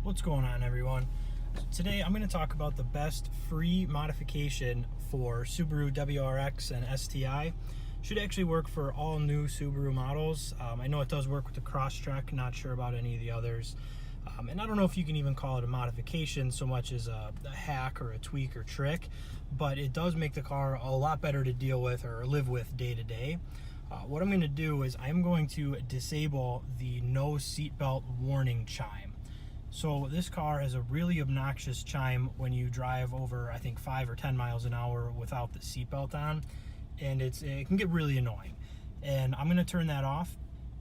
What's going on, everyone? Today I'm going to talk about the best free modification for Subaru WRX and STI. Should actually work for all new Subaru models. I know it does work with the Crosstrek, not sure about any of the others. And I don't know if you can even call it a modification so much as a hack or a tweak or trick, but it does make the car a lot better to deal with or live with day to day. What I'm going to do is I'm going to disable the no seatbelt warning chime. So this car has a really obnoxious chime when you drive over, I think, 5 or 10 miles an hour without the seatbelt on, and it can get really annoying. And I'm going to turn that off.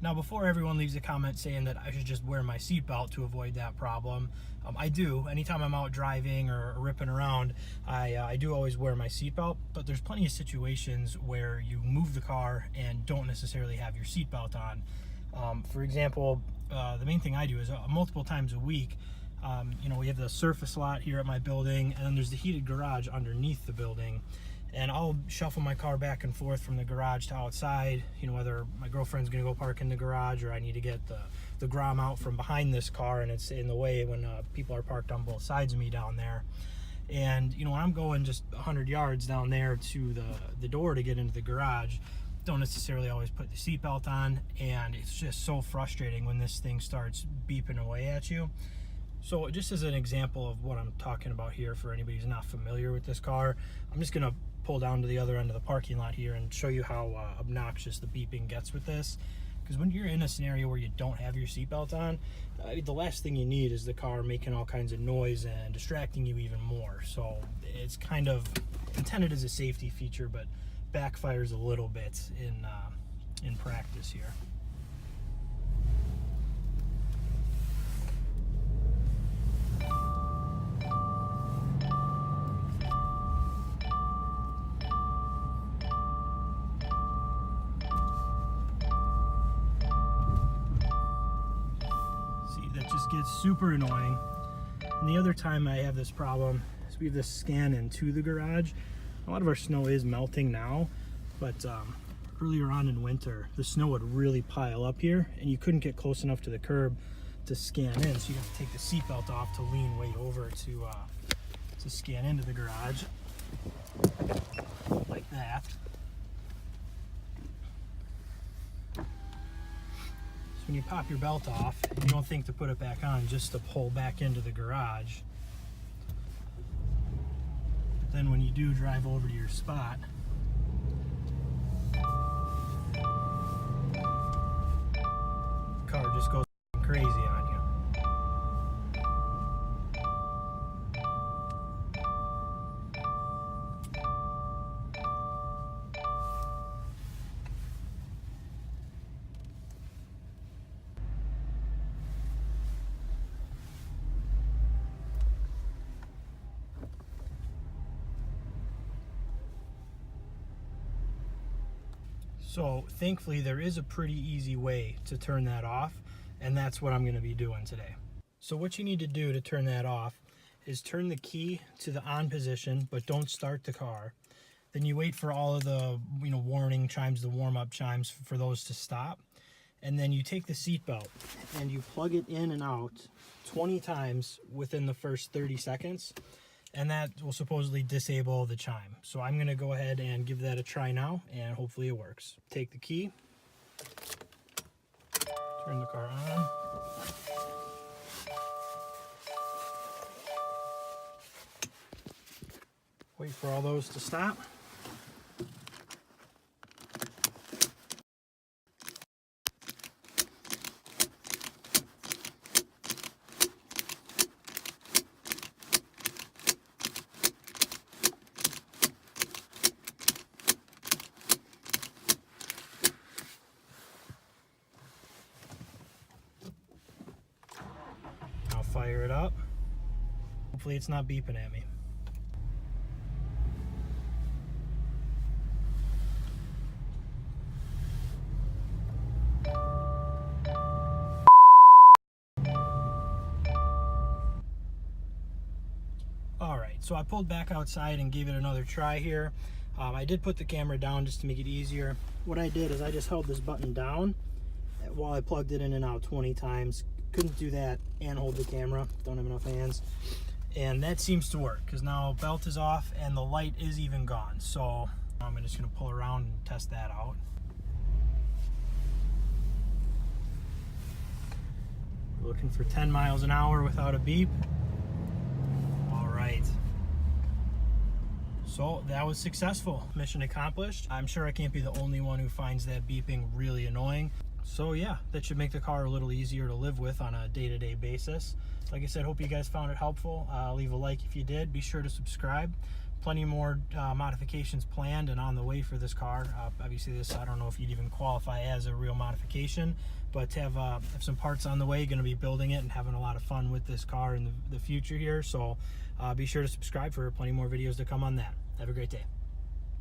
Now, before everyone leaves a comment saying that I should just wear my seatbelt to avoid that problem, I do. Anytime I'm out driving or ripping around, I do always wear my seatbelt, but there's plenty of situations where you move the car and don't necessarily have your seatbelt on. For example, the main thing I do is multiple times a week, we have the surface lot here at my building, and then there's the heated garage underneath the building. And I'll shuffle my car back and forth from the garage to outside, whether my girlfriend's gonna go park in the garage or I need to get the grom out from behind this car and it's in the way when people are parked on both sides of me down there. And when I'm going just 100 yards down there to the door to get into the garage, don't necessarily always put the seatbelt on, and it's just so frustrating when this thing starts beeping away at you. So just as an example of what I'm talking about here, for anybody who's not familiar with this car, I'm just gonna pull down to the other end of the parking lot here and show you how obnoxious the beeping gets with this. Because when you're in a scenario where you don't have your seatbelt on, the last thing you need is the car making all kinds of noise and distracting you even more. So it's kind of intended as a safety feature, but backfires a little bit in practice here. Gets super annoying. And the other time I have this problem is we have this scan into the garage. A lot of our snow is melting now, but earlier on in winter the snow would really pile up here and you couldn't get close enough to the curb to scan in, so you have to take the seatbelt off to lean way over to scan into the garage like that. When you pop your belt off, you don't think to put it back on just to pull back into the garage. But then when you do drive over to your spot, the car just goes crazy on you. So thankfully there is a pretty easy way to turn that off, and that's what I'm going to be doing today. So what you need to do to turn that off is turn the key to the on position, but don't start the car. Then you wait for all of the warning chimes, the warm-up chimes, for those to stop. And then you take the seatbelt and you plug it in and out 20 times within the first 30 seconds. And that will supposedly disable the chime. So I'm going to go ahead and give that a try now, and hopefully it works. Take the key, turn the car on. Wait for all those to stop. Fire it up. Hopefully it's not beeping at me. Alright, so I pulled back outside and gave it another try here. I did put the camera down just to make it easier. What I did is I just held this button down while I plugged it in and out 20 times, couldn't do that and hold the camera, don't have enough hands. And that seems to work, because now belt is off and the light is even gone. So I'm just gonna pull around and test that out. Looking for 10 miles an hour without a beep. All right. So that was successful. Mission accomplished. I'm sure I can't be the only one who finds that beeping really annoying. So yeah, that should make the car a little easier to live with on a day-to-day basis. Like I said, hope you guys found it helpful. Leave a like if you did. Be sure to subscribe. Plenty more modifications planned and on the way for this car. Obviously this, I don't know if you'd even qualify as a real modification, but to have some parts on the way. Going to be building it and having a lot of fun with this car in the future here. So be sure to subscribe for plenty more videos to come on that. Have a great day.